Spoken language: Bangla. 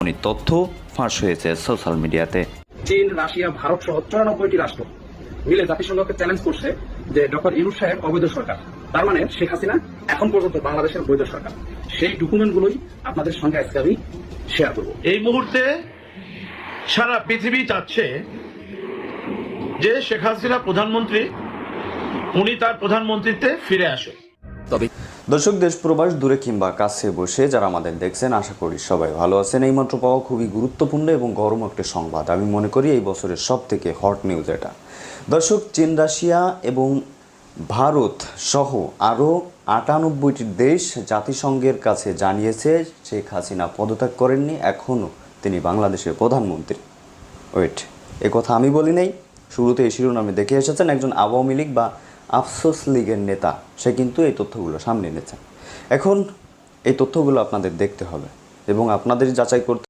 এমনই তথ্য ফাঁস হয়েছে সোশ্যাল মিডিয়াতে। চীন, রাশিয়া, ভারত সহ 94টি রাষ্ট্র মিলে জাতিসংঘকে চ্যালেঞ্জ করছে যে ডক্টর ইউনূস সাহেব অবৈধ সরকার, তার মানে শেখ হাসিনা এখন পর্যন্ত বাংলাদেশের বৈধ সরকার। সেই ডকুমেন্টগুলোই আপনাদের সঙ্গে আজকে আমি শেয়ার করব। এই মুহূর্তে সারা পৃথিবী চাচ্ছে যে শেখ হাসিনা প্রধানমন্ত্রী, উনি তার প্রধানমন্ত্রীতে ফিরে আসুন। দর্শক, দেশ প্রবাস দূরে কিংবা কাছে বসে যারা আমাদের দেখছেন, আশা করি সবাই ভালো আছেন। এইমাত্র পাওয়া খুবই গুরুত্বপূর্ণ এবং গরম একটা সংবাদ, আমি মনে করি এই বছরের সব থেকে হট নিউজ এটা। দর্শক, চীন, রাশিয়া এবং ভারত সহ আরও 98টি দেশ জাতিসংঘের কাছে জানিয়েছে শেখ হাসিনা পদত্যাগ করেননি, এখনও তিনি বাংলাদেশের প্রধানমন্ত্রী। এ কথা আমি বলি নাই, শুরুতে এই শিরোনামে দেখে এসেছেন একজন আওয়ামী লীগ বা আফসোস লীগের নেতা, সে কিন্তু এই তথ্যগুলো সামনে এনেছেন। এখন এই তথ্যগুলো আপনাদের দেখতে হবে এবং আপনাদের যাচাই করতে